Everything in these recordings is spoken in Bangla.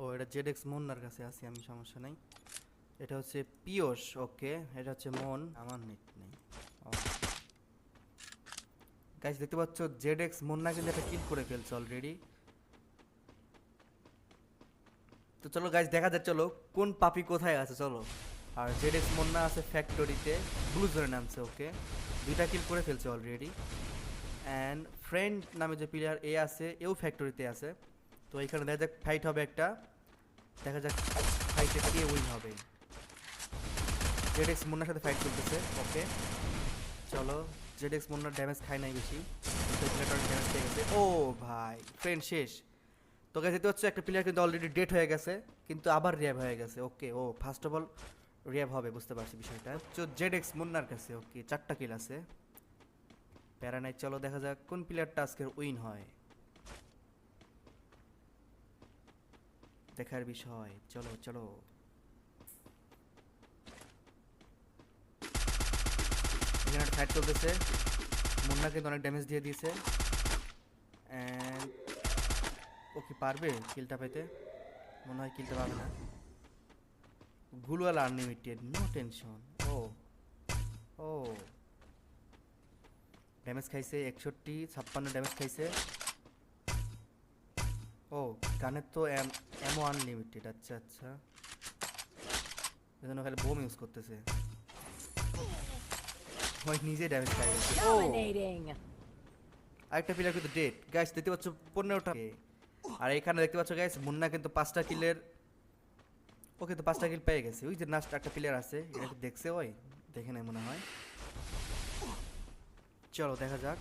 ও এটা জেডএক্স মুন্নার কাছে আছি আমি, সমস্যা নাই। এটা হচ্ছে পিয়স, ওকে। এটা হচ্ছে মন, আমার নেট নেই। গাইস দেখতে পাচ্ছ জেডএক্স মুন্না কিন্তু একটা কিল করে ফেলছে অলরেডি। তো চলো গাইস দেখা যাক, চলো কোন পাপি কোথায় আছে চলো। আর জেডএক্স মুন্না আছে ফ্যাক্টরিতে, ব্লু জোনে নামছে, ওকে। দুইটা কিল করে ফেলছে অলরেডি। অ্যান্ড ফ্রেন্ড নামে যে প্লেয়ার এ আছে, এও ফ্যাক্টরিতে আছে। তো এখানে দেখা যাক ফাইট হবে একটা, দেখা যাক ফাইটে কে উইন হবে। জেডএক্স মুন্নার সাথে ফাইট চলতেছে, ওকে। চলো, জেডএক্স মুন্নার ড্যামেজ খায় নাই বেশি, ড্যামেজ খেয়ে গেছে। ও ভাই, ফ্রেন্ড শেষ। তো গাইস দেখতে হচ্ছে একটা প্লেয়ার কিন্তু অলরেডি ডেট হয়ে গেছে, কিন্তু আবার রিয়াব হয়ে গেছে, ওকে। ও ফার্স্ট অফ অল রিয়াব হবে, বুঝতে পারছি বিষয়টা। তো জেডএক্স মুন্নার কাছে ওকে 4টা কিল আছে, প্যারা নাই। চলো দেখা যাক কোন প্লেয়ারটা আজকের উইন হয়, দেখার বিষয়। চলো চলো, এখানে একটা ফাইট চলতেছে। মুন্না কিন্তু অনেক ড্যামেজ দিয়ে দিয়েছে। অ্যান্ড ও কি পারবে কিলটা পেতে? মনে হয় কিলটা পাবে না। গুলওয়ালা আনলিমিটেড, নো টেনশন। ও ও ড্যামেজ খাইছে 61, 56 ড্যামেজ খাইছে। ও গানের তো এমও আনলিমিটেড, আচ্ছা আচ্ছা, এজন্য খালি বোম ইউজ করতেছে। ওই নিজে ড্যামেজ খাই গেছে। ও আরেকটা প্লেয়ার কিন্তু ডেড গাইস, দেখতে পাচ্ছ 15টা। আর এখানে দেখতে পাচ্ছ গাইস মুন্না কিন্তু 5টা কিলের, ও কিন্তু 5টা কিল পেয়ে গেছে। ওই যে লাস্ট একটা প্লেয়ার আছে, এটা কি দেখছে? ওই দেখে নাই মনে হয়। চলো দেখা যাক।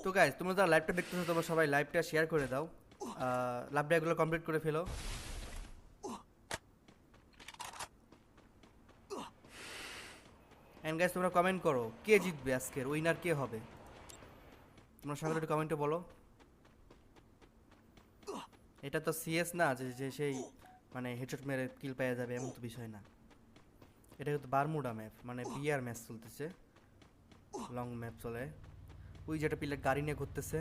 তো গাইস তোমরা যারা লাইভটা দেখতেছো, তোমরা সবাই লাইভটা শেয়ার করে দাও, লাইভটা এগুলো কমপ্লিট করে ফেলো। এন্ড গাইস তোমরা কমেন্ট করো কে জিতবে, আজকের উইনার কে হবে, তোমরা সবাই একটু কমেন্টে বলো। এটা তো সিএস না যে যে সেই মানে হেডশট মেরে কিল পেয়ে যাবে, এমন তো বিষয় না। এটা কিন্তু বারমুডা ম্যাপ, মানে বিআর ম্যাচ চলতেছে, লং ম্যাপ চলে। ওই যেটা প্লেয়ার গাড়ি নিয়ে ঘুরতেছে,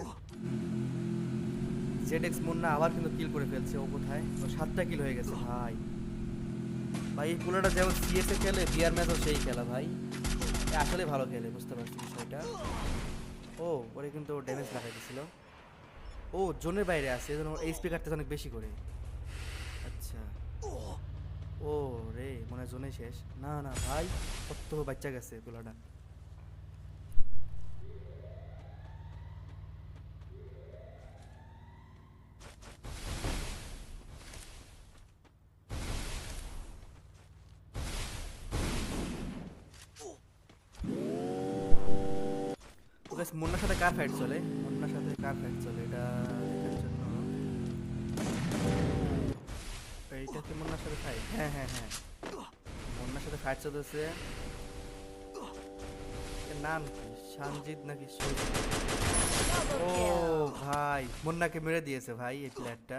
জেডএক্স মুন্না আবার কিন্তু কিল করে ফেলছে। ও কোথায়? ও 7টা কিল হয়ে গেছে ভাই। ভাই এই পুরোটা যেমন সিএস এ খেলে, বিআর ম্যাচও সেই খেলা ভাই, এ আসলে ভালো খেলে, বুঝতে পারছি বিষয়টা। ও ওরে কিন্তু ড্যামেজ লাগাই দিছিল। ও জোনের বাইরে আছে, এজন্য এইচপি কাটতেছে অনেক বেশি করে। আচ্ছা, ও রে মনে হয় জোনে শেষ। না না ভাই, কত বাচ্চা গেছে পোলাটা। তো গাইস মুন্নার সাথে কার ফাইট চলে, মুন্নার সাথে কার ফাইট চলে এটা দেখার জন্য। এইটা কি মুন্নার সাথে ফাইট? হ্যাঁ হ্যাঁ হ্যাঁ, মুন্নার সাথে ফাইট চলতেছে। এর নাম কি, সঞ্জিত নাকি সঞ্জিত? ও ভাই মুন্নাকে মেরে দিয়েছে ভাই এই প্লেয়ারটা।